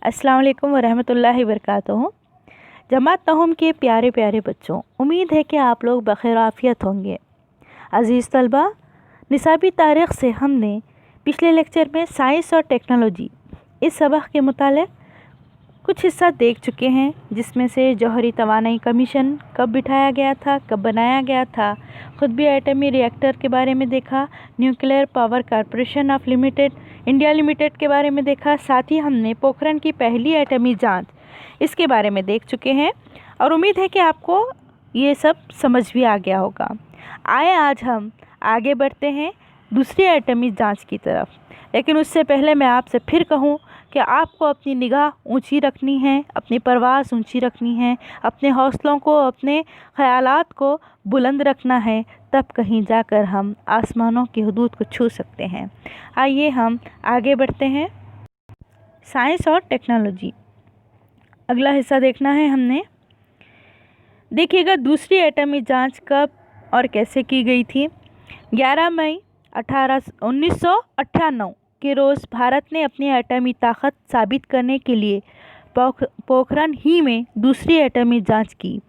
अस्सलाम वालेकुम वरहमतुल्लाहि वबरकातुहू। जमात तहम के प्यारे प्यारे बच्चों, उम्मीद है कि आप लोग बखैर आफियत होंगे। अज़ीज़ तलबा, निसाबी तारीख़ से हमने पिछले लेक्चर में साइंस और टेक्नोलॉजी इस सबक के मुतालिक कुछ हिस्सा देख चुके हैं, जिसमें से जौहरी तवानाई कमीशन कब बिठाया गया था, कब बनाया गया था, खुतबी एटमी रिएक्टर के बारे में देखा, nuclear power corporation of limited India limited के बारे में देखा। साथ ही हमने पोखरण की पहली एटमी जांच इसके बारे में देख चुके हैं और उम्मीद है कि आपको ये सब समझ भी आ गया होगा। आए आज हम आगे बढ़ते हैं दूसरी एटमी जांच की तरफ, लेकिन उससे पहले मैं आपसे फिर कहूँ कि आपको अपनी निगाह ऊंची रखनी है, अपनी परवाज़ ऊंची रखनी है, अपने हौसलों को, अपने ख़यालात को बुलंद रखना है, तब कहीं जाकर हम आसमानों की हदूद को छू सकते हैं। आइए हम आगे बढ़ते हैं। साइंस और टेक्नोलॉजी अगला हिस्सा देखना है हमने। देखिएगा, दूसरी एटमी जांच कब और कैसे की गई थी। 11 मई 1998 के रोज़ भारत ने अपनी एटमी ताकत साबित करने के लिए पोखरण ही में दूसरी एटमी जांच की।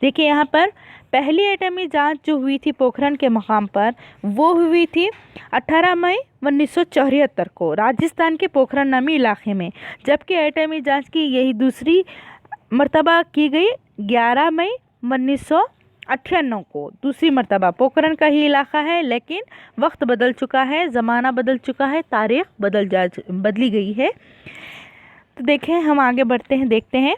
देखिए, यहाँ पर पहली एटमी जांच जो हुई थी पोखरण के मकाम पर, वो हुई थी 18 मई 1974 को राजस्थान के पोखरण नामी इलाके में, जबकि एटमी जांच की यही दूसरी मर्तबा की गई 11 मई 1998 को। दूसरी मर्तबा पोखरण का ही इलाका है, लेकिन वक्त बदल चुका है, ज़माना बदल चुका है, तारीख़ बदली गई है। तो देखें, हम आगे बढ़ते हैं, देखते हैं।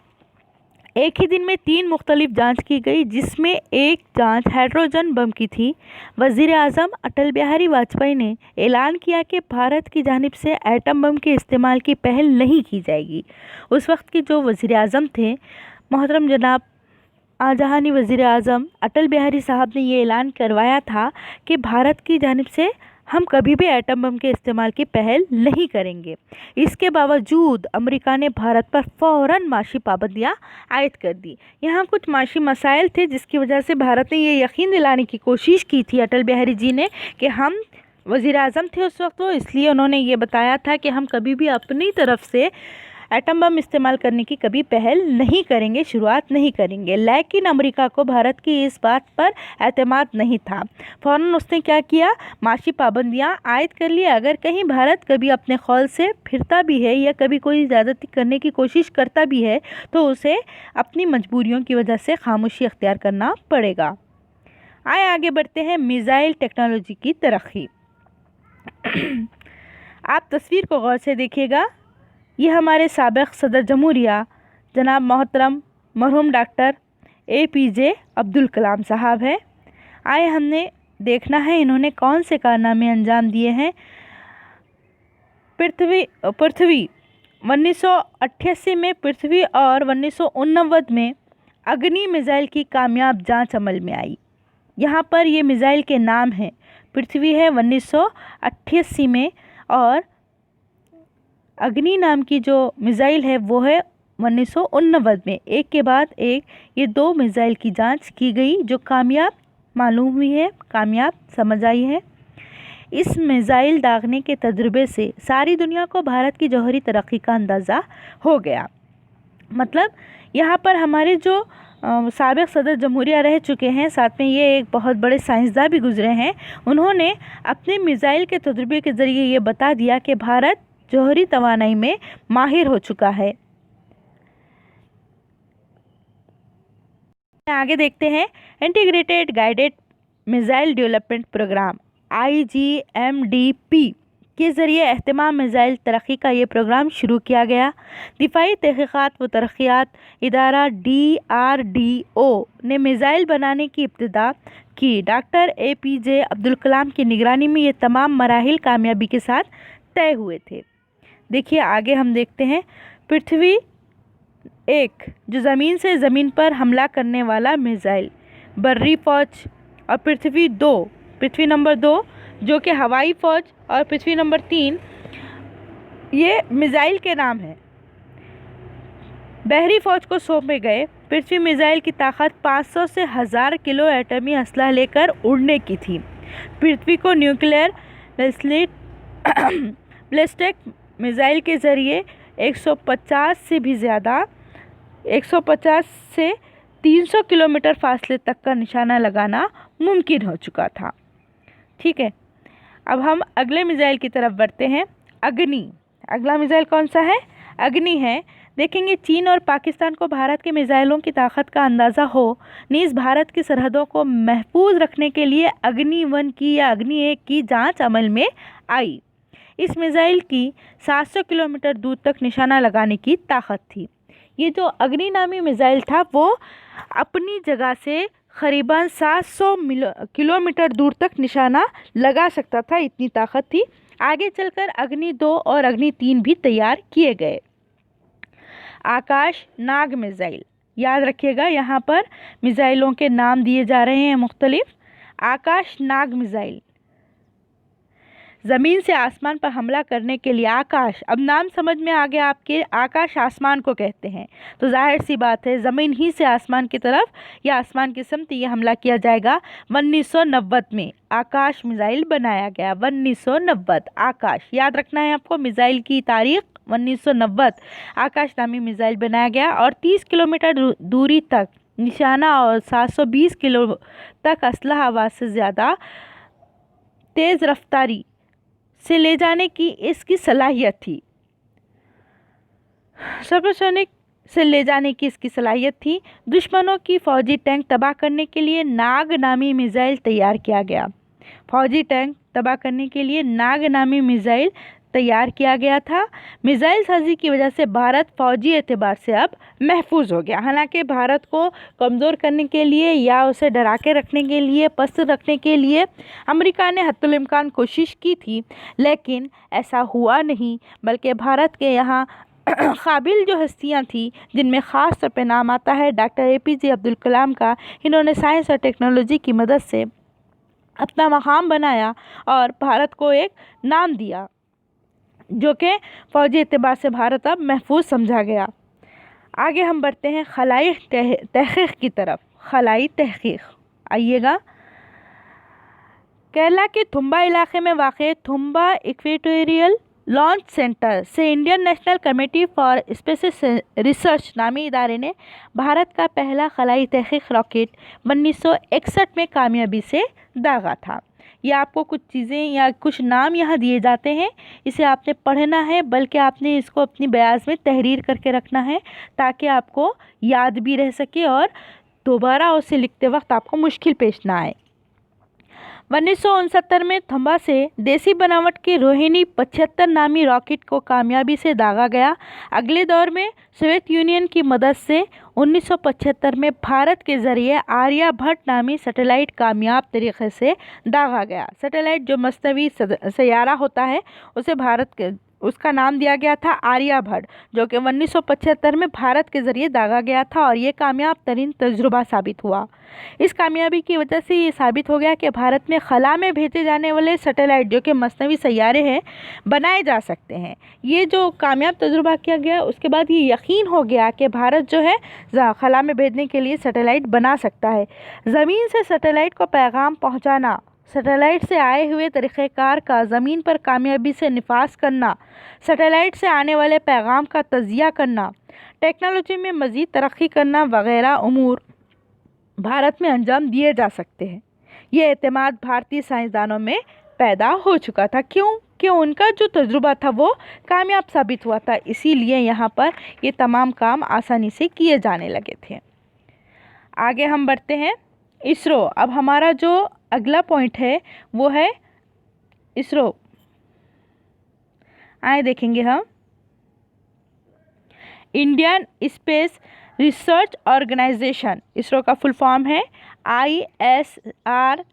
एक ही दिन में 3 मुख्तलिफ जांच की गई, जिसमें एक जांच हाइड्रोजन बम की थी। वज़ीर आज़म अटल बिहारी वाजपेयी ने ऐलान किया कि भारत की जानिब से एटम बम के इस्तेमाल की पहल नहीं की जाएगी। उस वक्त के जो वज़ीर आज़म थे, मोहतरम जनाब आजहानी वज़ीर आज़म अटल बिहारी साहब ने ये ऐलान करवाया था कि भारत की जानिब से हम कभी भी एटम बम के इस्तेमाल की पहल नहीं करेंगे। इसके बावजूद अमेरिका ने भारत पर फ़ौरन माशी पाबंदियां आयद कर दी। यहाँ कुछ माशी मसाइल थे, जिसकी वजह से भारत ने ये यकीन दिलाने की कोशिश की थी अटल बिहारी जी ने कि हम वज़ीर आज़म थे उस वक्त, तो इसलिए उन्होंने ये बताया था कि हम कभी भी अपनी तरफ से एटम बम इस्तेमाल करने की कभी पहल नहीं करेंगे, शुरुआत नहीं करेंगे। लेकिन अमेरिका को भारत की इस बात पर एतमाद नहीं था। फ़ौरन उसने क्या किया, माशी पाबंदियां आयद कर लिया। अगर कहीं भारत कभी अपने खौल से फिरता भी है या कभी कोई ज़्यादती करने की कोशिश करता भी है, तो उसे अपनी मजबूरियों की वजह से खामोशी अख्तियार करना पड़ेगा। आगे बढ़ते हैं मिसाइल टेक्नोलॉजी की तरक्की। आप तस्वीर को गौर से देखिएगा। ये हमारे साबिक़ सदर जमहूरिया जनाब मोहतरम मरहूम डॉक्टर APJ अब्दुल कलाम साहब है। हमने देखना है इन्होंने कौन से कारनामे अंजाम दिए हैं। पृथ्वी 1988 में पृथ्वी और 1989 में अग्नि मिसाइल की कामयाब जांच अमल में आई। यहाँ पर ये मिसाइल के नाम हैं। पृथ्वी है 1988 में, और अग्नि नाम की जो मिसाइल है वो है 1989 में। एक के बाद एक ये 2 मिसाइल की जांच की गई, जो कामयाब मालूम हुई है, कामयाब समझ आई है। इस मिसाइल दागने के तजुर्बे से सारी दुनिया को भारत की जौहरी तरक्की का अंदाज़ा हो गया। मतलब यहाँ पर हमारे जो साबिक़ सदर जमहूरिया रह चुके हैं, साथ में ये एक बहुत बड़े साइंसदान भी गुजरे हैं, उन्होंने अपने मिसाइल के तजुर्बे के ज़रिए ये बता दिया कि भारत जौहरी तवानाई में माहिर हो चुका है। आगे देखते हैं। Integrated guided missile development programme IGMDP के ज़रिए एहतमाम मिसाइल तरक्की का ये प्रोग्राम शुरू किया गया। दिफाई तहक़ीक़ात व तरक्यात इदारा DRDO ने मिसाइल बनाने की इब्तिदा की। डॉक्टर APJ अब्दुल कलाम की निगरानी में ये तमाम मराहिल कामयाबी के साथ तय हुए थे। देखिए, आगे हम देखते हैं। पृथ्वी 1 जो ज़मीन से ज़मीन पर हमला करने वाला मिसाइल बर्री फ़ौज, और पृथ्वी नंबर 2 जो कि हवाई फ़ौज, और पृथ्वी नंबर 3 ये मिसाइल के नाम हैं। बहरी फ़ौज को सौंपे गए। पृथ्वी मिसाइल की ताकत 500 से 1000 किलो एटमी असला लेकर उड़ने की थी। पृथ्वी को न्यूक्लियर बैलिस्टिक मिसाइल के ज़रिए 150 से भी ज़्यादा 150 से 300 किलोमीटर फासले तक का निशाना लगाना मुमकिन हो चुका था। ठीक है, अब हम अगले मिसाइल की तरफ बढ़ते हैं। अग्नि, अगला मिसाइल कौन सा है? अग्नि है। देखेंगे चीन और पाकिस्तान को भारत के मिसाइलों की ताकत का अंदाज़ा हो, नीज़ भारत की सरहदों को महफूज रखने के लिए अग्नि 1 की या अग्नि 1 की जांच अमल में आई। इस मिसाइल की 700 किलोमीटर दूर तक निशाना लगाने की ताकत थी। ये जो अग्नि नामी मिसाइल था वो अपनी जगह से करीबन 700 किलोमीटर दूर तक निशाना लगा सकता था, इतनी ताकत थी। आगे चलकर अग्नि 2 और अग्नि 3 भी तैयार किए गए। आकाश नाग मिसाइल, याद रखिएगा यहाँ पर मिसाइलों के नाम दिए जा रहे हैं मुख्तलिफ। आकाश नाग मिसाइल ज़मीन से आसमान पर हमला करने के लिए आकाश, अब नाम समझ में आ गया आपके, आकाश आसमान को कहते हैं, तो जाहिर सी बात है ज़मीन ही से आसमान की तरफ या आसमान की समत ये हमला किया जाएगा। 1990 में आकाश मिसाइल बनाया गया। 1990 आकाश, याद रखना है आपको मिसाइल की तारीख। 1990 आकाश नामी मिसाइल बनाया गया और 30 किलोमीटर दूरी तक निशाना और 720 किलो तक असलहा आवाज़ से ज़्यादा तेज़ रफ्तारी से ले जाने की इसकी सलाहियत थी। सुपरसोनिक से ले जाने की इसकी सलाहियत थी। दुश्मनों की फ़ौजी टैंक तबाह करने के लिए नाग नामी मिसाइल तैयार किया गया। फ़ौजी टैंक तबाह करने के लिए नाग नामी मिसाइल तैयार किया गया था। मिसाइल साजी की वजह से भारत फ़ौजी एतबार से अब महफूज हो गया। हालांकि भारत को कमज़ोर करने के लिए या उसे डरा के रखने के लिए, पस्त रखने के लिए अमेरिका ने हत्तुल इम्कान कोशिश की थी, लेकिन ऐसा हुआ नहीं। बल्कि भारत के यहाँ काबिल जो हस्तियाँ थी, जिनमें ख़ास तौर पे नाम आता है डॉक्टर APJ अब्दुल कलाम का, इन्होंने साइंस और टेक्नोलॉजी की मदद से अपना मकाम बनाया और भारत को एक नाम दिया, जो कि फ़ौजी एतबार से भारत अब महफूज समझा गया। आगे हम बढ़ते हैं खलाई तहक़ीक़ की तरफ। खलाई तहक़ीक़, आइएगा। केरला के थुम्बा इलाके में वाक़ थुम्बा इक्वेटोरियल लॉन्च सेंटर से Indian national committee for space research नामी इदारे ने भारत का पहला खलाई तहक़ीक़ रॉकेट 1961 में कामयाबी से दागा था। ये आपको कुछ चीज़ें या कुछ नाम यहाँ दिए जाते हैं, इसे आपने पढ़ना है, बल्कि आपने इसको अपनी बयास में तहरीर करके रखना है ताकि आपको याद भी रह सके और दोबारा उसे लिखते वक्त आपको मुश्किल पेश ना आए। 1969 में थम्बा से देसी बनावट के रोहिणी 75 नामी रॉकेट को कामयाबी से दागा गया। अगले दौर में सोवियत यूनियन की मदद से 1975 में भारत के ज़रिए आर्यभट्ट नामी सैटेलाइट कामयाब तरीक़े से दागा गया। सैटेलाइट जो मस्तवी सैयारा होता है उसे भारत के उसका नाम दिया गया था आर्यभट्ट, जो कि 1975 में भारत के ज़रिए दागा गया था और ये कामयाब तरीन तजुर्बा साबित हुआ। इस कामयाबी की वजह से ये साबित हो गया कि भारत में खला में भेजे जाने वाले सैटेलाइट जो कि मस्तवी सैयारे हैं बनाए जा सकते हैं। ये जो कामयाब तजुर्बा किया गया उसके बाद ये यकीन हो गया कि भारत जो है खला में भेजने के लिए सैटेलाइट बना सकता है। ज़मीन से सैटेलाइट को पैगाम पहुँचाना, सैटेलाइट से आए हुए तरीक़ेकार का ज़मीन पर कामयाबी से निफाज करना, सैटेलाइट से आने वाले पैगाम का तज़िया करना, टेक्नोलॉजी में मज़ीद तरक्की करना वग़ैरह उमूर भारत में अंजाम दिए जा सकते हैं। ये एतमाद भारतीय साइंसदानों में पैदा हो चुका था। क्यों? कि उनका जो तजुर्बा था वो कामयाब साबित हुआ था, इसीलिए यहाँ पर ये तमाम काम आसानी से किए जाने लगे थे। आगे हम बढ़ते हैं इसरो। अब हमारा जो अगला पॉइंट है वो है इसरो। आए देखेंगे हम Indian space research organisation, ISRO का फुल फॉर्म है ISRO,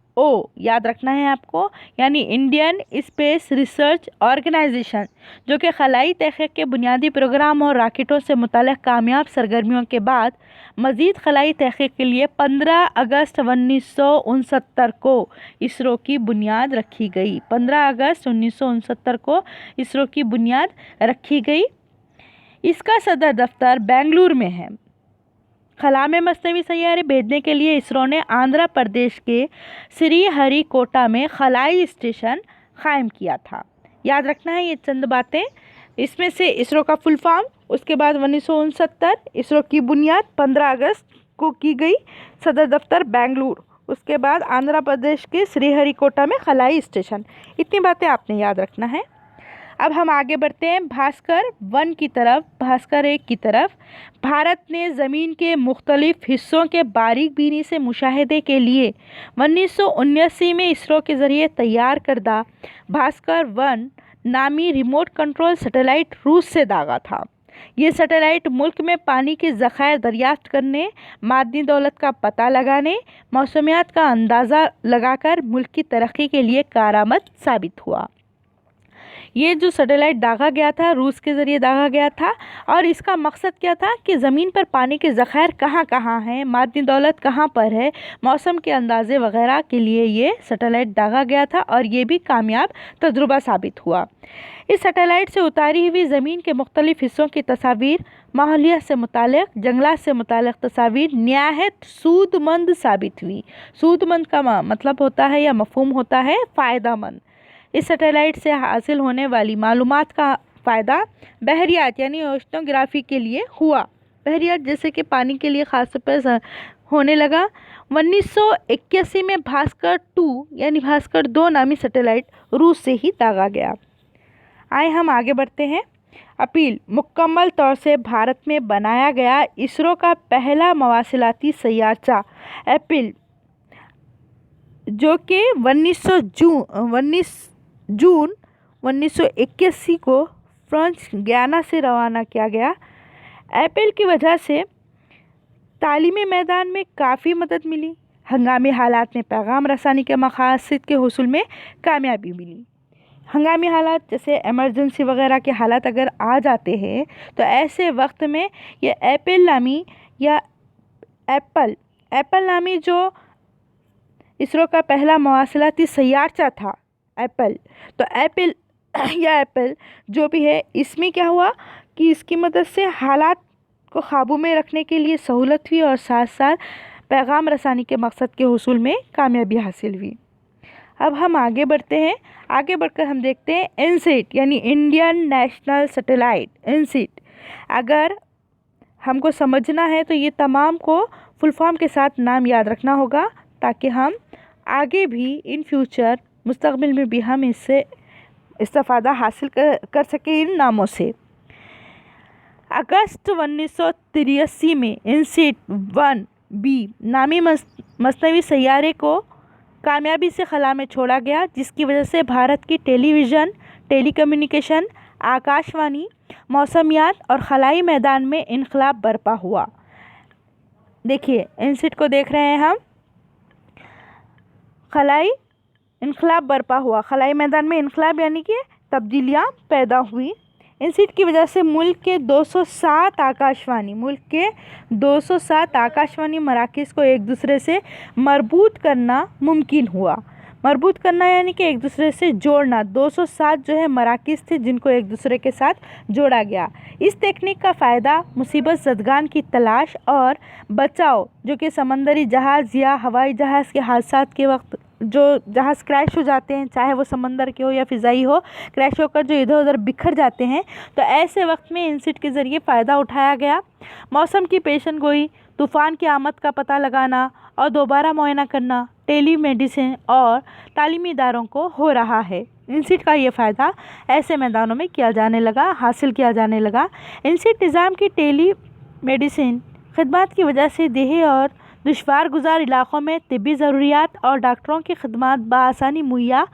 याद रखना है आपको, यानी इंडियन स्पेस रिसर्च ऑर्गेनाइजेशन, जो कि खलाई तहक़ीक़ के बुनियादी प्रोग्राम और रॉकेटों से मुताल्लिक़ कामयाब सरगर्मियों के बाद मज़ीद खलाई तहक़ीक़ के लिए 15 अगस्त 1969 को इसरो की बुनियाद रखी गई। 15 अगस्त 1969 को इसरो की बुनियाद रखी गई। इसका सदर दफ्तर बेंगलुरु में है। खला में मस्तवी सैयारे भेजने के लिए इसरो ने आंध्र प्रदेश के श्रीहरिकोटा में खलाई स्टेशन कायम किया था। याद रखना है ये चंद बातें इसमें से इसरो का फुल फॉर्म, उसके बाद 1969 इसरो की बुनियाद 15 अगस्त को की गई, सदर दफ्तर बेंगलुरु, उसके बाद आंध्र प्रदेश के श्रीहरिकोटा में खलाई स्टेशन। इतनी बातें आपने याद रखना है। अब हम आगे बढ़ते हैं भास्कर 1 की तरफ, भास्कर 1 की तरफ। भारत ने ज़मीन के मुख्तलिफ हिस्सों के बारीक बीनी से मुशाहिदे के लिए 1979 में इसरो के ज़रिए तैयार करदा भास्कर 1 नामी रिमोट कंट्रोल सैटेलाइट रूस से दागा था। ये सैटेलाइट मुल्क में पानी के ज़खायर दरियाफ्त करने, मादनी दौलत का पता लगाने, मौसमियात का अंदाज़ा लगाकर मुल्क की तरक्की के लिए कारआमद साबित हुआ। ये जो सैटेलाइट दागा गया था रूस के ज़रिए दागा गया था, और इसका मकसद क्या था कि ज़मीन पर पानी के ज़खायर कहाँ कहाँ हैं, मादनी दौलत कहाँ पर है, मौसम के अंदाज़े वगैरह के लिए ये सैटेलाइट दागा गया था, और ये भी कामयाब तजुर्बा साबित हुआ। इस सैटेलाइट से उतारी हुई ज़मीन के मुख्तलिफ हिस्सों की तस्वीर माहौलियात से मुतालिक, जंगलात से मुतालिक तस्वीर निहायत सूदमंद साबित हुई। सूदमंद का मतलब होता है या मफहूम होता है फ़ायदामंद। इस सैटेलाइट से हासिल होने वाली मालूमात का फ़ायदा बहरियात यानी ओशनोग्राफी के लिए हुआ। बहरियात जैसे कि पानी के लिए ख़ास तौर पर होने लगा। 1981 में भास्कर 2 यानी भास्कर 2 नामी सैटेलाइट रूस से ही दागा गया। आए हम आगे बढ़ते हैं। अपील मुकम्मल तौर से भारत में बनाया गया इसरो का पहला मवासिलाती सैयारचा अपील, जो कि 19 जून 1981 को फ्रांस गयाना से रवाना किया गया। एप्पल की वजह से तालीमी मैदान में काफ़ी मदद मिली, हंगामी हालात में पैगाम रसानी के मकासद के हुसूल में कामयाबी मिली। हंगामी हालात जैसे इमरजेंसी वगैरह के हालात अगर आ जाते हैं तो ऐसे वक्त में ये एप्पल नामी या एप्पल नामी जो इसरो का पहला मवासिलाती सैयारचा था एप्पल, तो एप्पल जो भी है, इसमें क्या हुआ कि इसकी मदद से हालात को काबू में रखने के लिए सहूलत हुई और साथ साथ पैगाम रसानी के मकसद के हुसूल में कामयाबी हासिल हुई। अब हम आगे बढ़ते हैं। आगे बढ़कर हम देखते हैं इनसीट यानी इंडियन नेशनल सैटेलाइट इनसीट। अगर हमको समझना है तो ये तमाम को फुल फॉर्म के साथ नाम याद रखना होगा, ताकि हम आगे भी इन फ्यूचर मुस्तकबिल में भी हम इससे इस्तेफ़ादा हासिल कर सकें इन नामों से। अगस्त 1983 में इनसीट 1B नामी मसनवी सैयारे को कामयाबी से खला में छोड़ा गया, जिसकी वजह से भारत की टेलीविज़न, टेलीकम्युनिकेशन, आकाशवाणी, मौसमियात और खलाई मैदान में इनकलाब बरपा हुआ। देखिए इनसीट को देख रहे हैं हम, खलाई इनकलाब बरपा हुआ, खलाई मैदान में इनकलाब यानी कि तब्दीलियाँ पैदा हुई। इनसीट की वजह से मुल्क के 207 आकाशवाणी मराकज़ को एक दूसरे से मरबूत करना मुमकिन हुआ। मरबूत करना यानी कि एक दूसरे से जोड़ना। 207 जो है मराकज़ थे जिनको एक दूसरे के साथ जोड़ा गया। इस टेक्निक का फ़ायदा मुसीबत ज़दगान की तलाश और बचाव, जो कि समंदरी जहाज़ या हवाई जहाज़ के हादसात के वक्त जो जहाज़ क्रैश हो जाते हैं, चाहे वो समंदर के हो या फ़िज़ाई हो, क्रैश होकर जो इधर उधर बिखर जाते हैं, तो ऐसे वक्त में इनसीट के ज़रिए फ़ायदा उठाया गया। मौसम की पेशन गोई, तूफ़ान की आमद का पता लगाना और दोबारा मुआयना करना टेली मेडिसिन और तालीमी इदारों को हो रहा है। इनसीट का ये फ़ायदा ऐसे मैदानों में हासिल किया जाने लगा। इनसीट निज़ाम की टेली मेडिसिन खिदमत की वजह से देही और दुश्वार गुजार इलाक़ों में तिब्बी ज़रूरियात और डॉक्टरों की खिदमत बआसानी मुहैया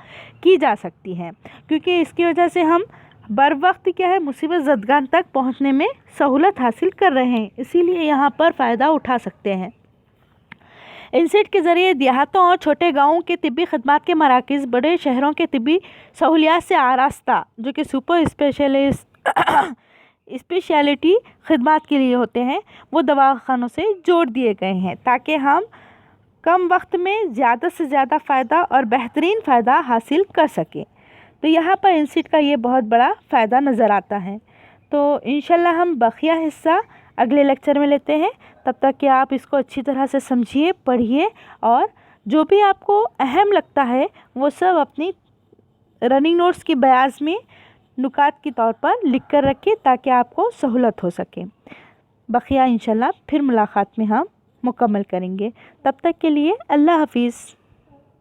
की जा सकती हैं, क्योंकि इसकी वजह से हम बर वक्त क्या है मुसीबत ज़दगान तक पहुंचने में सहूलत हासिल कर रहे हैं, इसीलिए यहाँ पर फ़ायदा उठा सकते हैं। इनसीट के ज़रिए देहातों और छोटे गाँवों के तिब्बी खिदमत के मराकज़ बड़े शहरों के तिब्बी सहूलियात से आरास्ता, जो कि सुपर स्पेशलिटी खिदमत के लिए होते हैं, वो दवाखानों से जोड़ दिए गए हैं, ताकि हम कम वक्त में ज़्यादा से ज़्यादा फ़ायदा और बेहतरीन फ़ायदा हासिल कर सकें। तो यहाँ पर इनसीट का ये बहुत बड़ा फ़ायदा नज़र आता है। तो इंशाल्लाह हम बकिया हिस्सा अगले लेक्चर में लेते हैं। तब तक कि आप इसको अच्छी तरह से समझिए, पढ़िए, और जो भी आपको अहम लगता है वो सब अपनी रनिंग नोट्स की बयाज में नुकात के तौर पर लिख कर रखिए ताकि आपको सहूलत हो सके। बकिया इंशाल्लाह फिर मुलाकात में हम मुकम्मल करेंगे। तब तक के लिए अल्लाह हाफिज़।